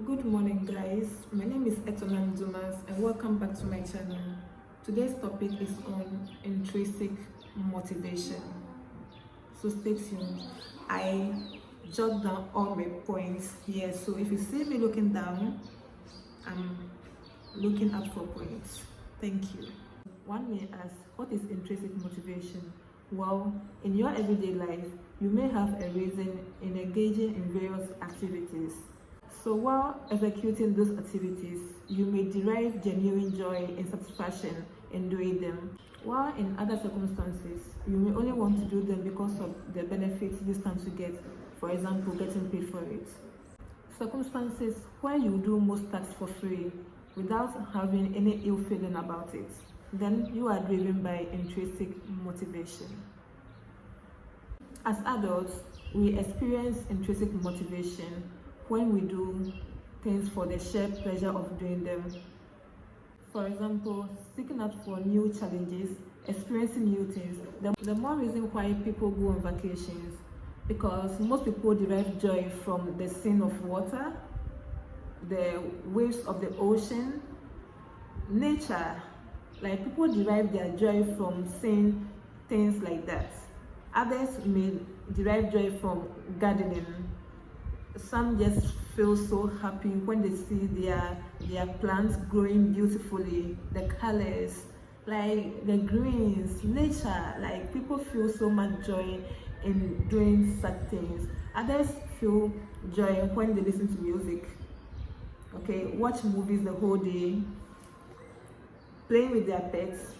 Good morning guys, my name is Etonan Dumas and welcome back to my channel. Today's topic is on intrinsic motivation. So stay tuned. I jot down all my points here, so if you see me looking down, I'm looking up for points. Thank you. One may ask, what is intrinsic motivation? Well, in your everyday life, you may have a reason in engaging in various activities. So while executing those activities, you may derive genuine joy and satisfaction in doing them. While in other circumstances, you may only want to do them because of the benefits you stand to get, for example, getting paid for it. Circumstances where you do most tasks for free without having any ill feeling about it, then you are driven by intrinsic motivation. As adults, we experience intrinsic motivation when we do things for the sheer pleasure of doing them. For example, seeking out for new challenges, experiencing new things. The more reason why people go on vacations, because most people derive joy from the scene of water, the waves of the ocean, nature. Like people derive their joy from seeing things like that. Others may derive joy from gardening. Some just feel so happy when they see their plants growing beautifully, the colors, like the greens, nature. Like people feel so much joy in doing such things. Others feel joy when they listen to music, okay, watch movies the whole day, playing with their pets,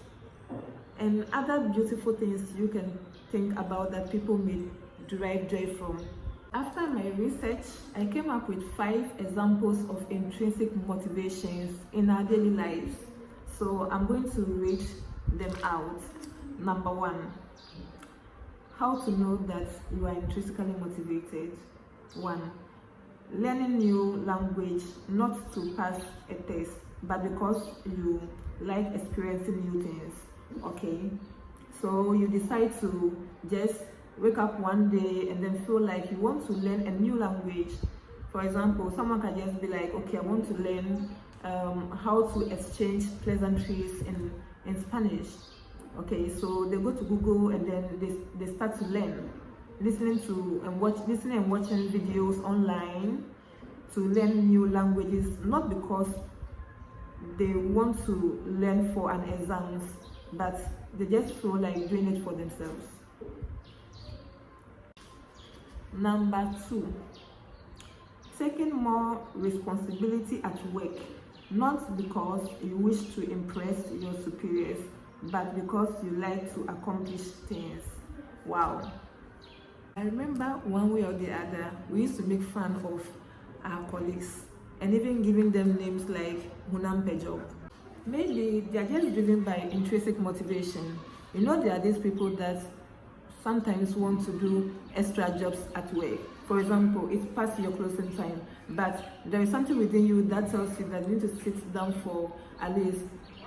and other beautiful things you can think about that people may derive joy from. After my research, I came up with 5 examples of intrinsic motivations in our daily lives. So I'm going to read them out. Number 1, how to know that you are intrinsically motivated. 1, learning new language, not to pass a test, but because you like experiencing new things. Okay, so you decide to just wake up one day and then feel like you want to learn a new language. For example, someone can just be like, okay, I want to learn how to exchange pleasantries in Spanish. Okay, so they go to Google and then they start to learn, listening and watching videos online to learn new languages, not because they want to learn for an exam, but they just feel like doing it for themselves. Number 2, taking more responsibility at work, not because you wish to impress your superiors, but because you like to accomplish things. Wow. I remember one way or the other, we used to make fun of our colleagues and even giving them names like Hunam Pejob. Maybe they are just driven by intrinsic motivation. You know, there are these people that sometimes want to do extra jobs at work. For example, it's past your closing time, but there is something within you that tells you that you need to sit down for at least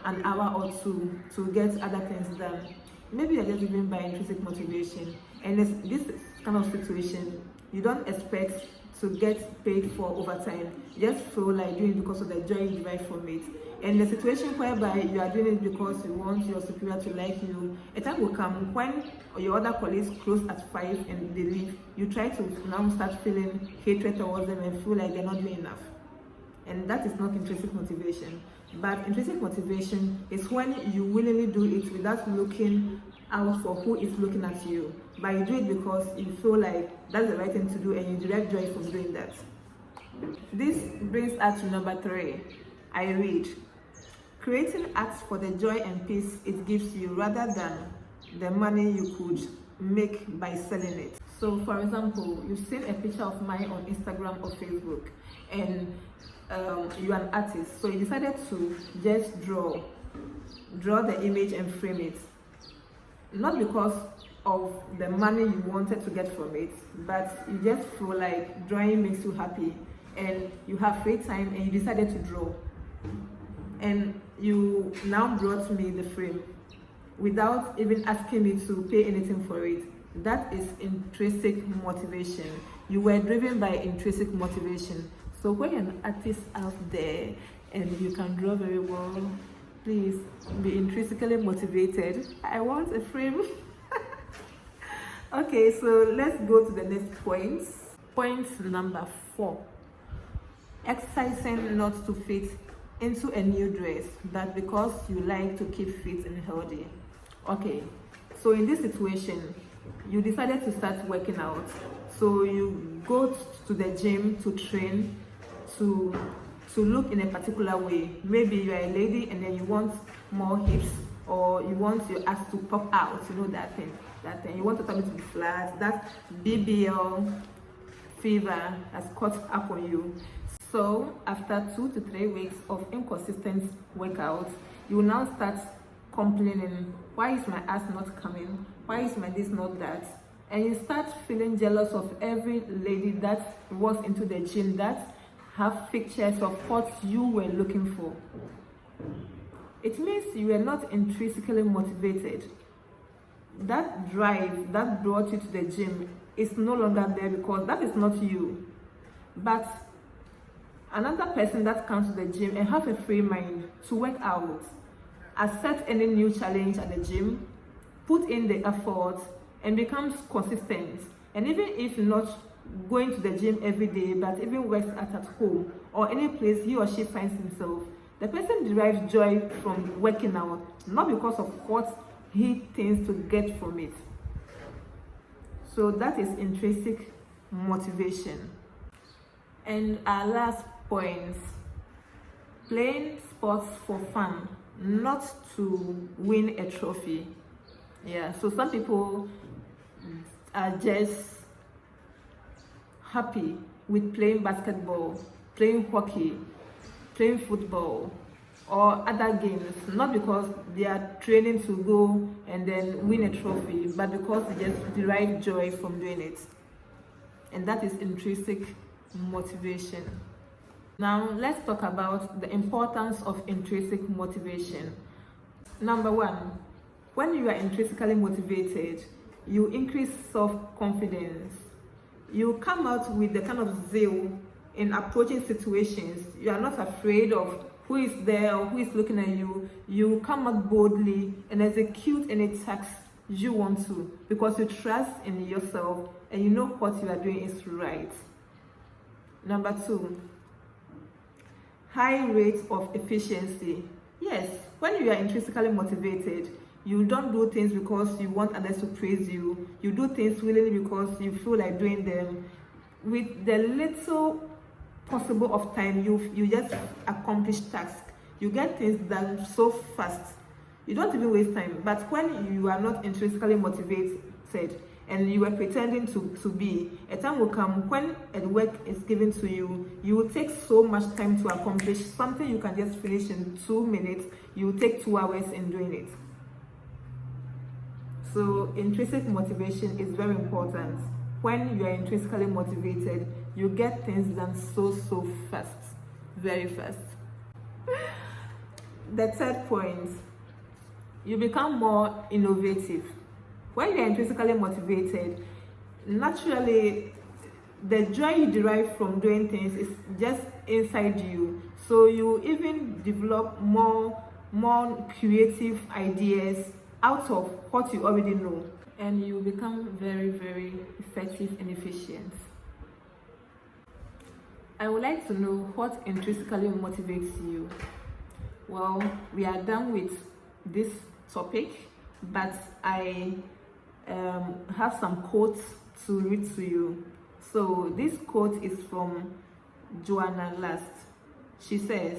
an hour or two to get other things done. Maybe you're just driven by intrinsic motivation, and this kind of situation, you don't expect to get paid for overtime. You just feel like doing it because of the joy you derive from it. And the situation whereby you are doing it because you want your superior to like you, a time will come when your other colleagues close at 5 and they leave, you try to now start feeling hatred towards them and feel like they're not doing enough. And that is not intrinsic motivation. But intrinsic motivation is when you willingly do it without looking out for who is looking at you. But you do it because you feel like that's the right thing to do and you derive joy from doing that. This brings us to number 3. I read, creating acts for the joy and peace it gives you rather than the money you could make by selling it. So for example, you've seen a picture of mine on Instagram or Facebook, and you're an artist, so you decided to just draw the image and frame it, not because of the money you wanted to get from it, but you just feel like drawing makes you happy and you have free time and you decided to draw, and you now brought me the frame without even asking me to pay anything for it. That is intrinsic motivation. You were driven by intrinsic motivation. So when you're an artist out there and you can draw very well, please be intrinsically motivated. I want a frame. Okay, so let's go to the next point. Point number 4. Exercising not to fit into a new dress, but because you like to keep fit and healthy. Okay, so in this situation, you decided to start working out. So you go to the gym to train, to look in a particular way. Maybe you're a lady and then you want more hips, or you want your ass to pop out, you know, that thing. You want to tummy to be flat. That BBL fever has caught up on you. So after 2 to 3 weeks of inconsistent workouts, you will now start complaining, why is my ass not coming? Why is my this not that? And you start feeling jealous of every lady that was into the gym that have pictures of what you were looking for. It means you are not intrinsically motivated. That drive that brought you to the gym is no longer there because that is not you. But another person that comes to the gym and have a free mind to work out, accept any new challenge at the gym, put in the effort, and becomes consistent. And even if not going to the gym every day, but even works at home or any place he or she finds himself, the person derives joy from working out, not because of what he tends to get from it. So that is intrinsic motivation. And our last point, playing sports for fun, not to win a trophy. Yeah, so some people are just happy with playing basketball, playing hockey, playing football, or other games, not because they are training to go and then win a trophy, but because they just derive joy from doing it. And that is intrinsic motivation. Now let's talk about the importance of intrinsic motivation. Number 1, when you are intrinsically motivated, you increase self-confidence. You come out with the kind of zeal in approaching situations. You are not afraid of who is there or who is looking at you. You come out boldly and execute any task you want to because you trust in yourself and you know what you are doing is right. Number 2, high rate of efficiency. Yes, when you are intrinsically motivated, you don't do things because you want others to praise you. You do things willingly because you feel like doing them. With the little possible of time, you just accomplish tasks. You get things done so fast. You don't even waste time. But when you are not intrinsically motivated and you are pretending to be, a time will come when a work is given to you, you will take so much time to accomplish something you can just finish in 2 minutes. You will take 2 hours in doing it. So intrinsic motivation is very important. When you are intrinsically motivated, you get things done so fast, very fast. The third point, you become more innovative. When you are intrinsically motivated, naturally the joy you derive from doing things is just inside you. So you even develop more creative ideas out of what you already know, and you become very effective and efficient. I would like to know what intrinsically motivates you. Well, we are done with this topic, but I have some quotes to read to you. So this quote is from Joanna Last. She says,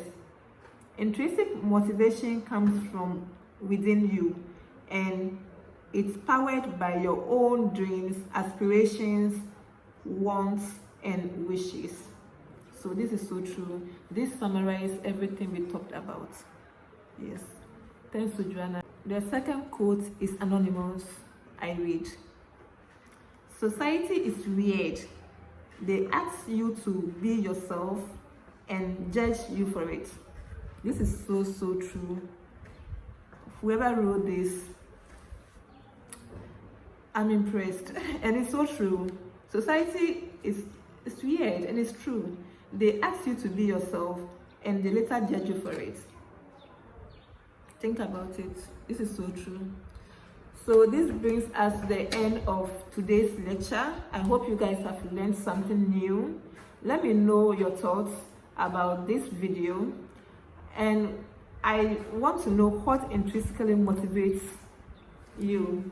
intrinsic motivation comes from within you, and it's powered by your own dreams, aspirations, wants, and wishes. So this is so true. This summarizes everything we talked about. Yes. Thanks to Joanna. The second quote is anonymous. I read, society is weird. They ask you to be yourself and judge you for it. This is so true. Whoever wrote this, I'm impressed. And it's so true. Society is weird, and it's true. They ask you to be yourself and they later judge you for it. Think about it. This is so true. So this brings us to the end of today's lecture. I hope you guys have learned something new. Let me know your thoughts about this video, and I want to know what intrinsically motivates you.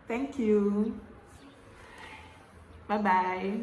Thank you. Bye bye.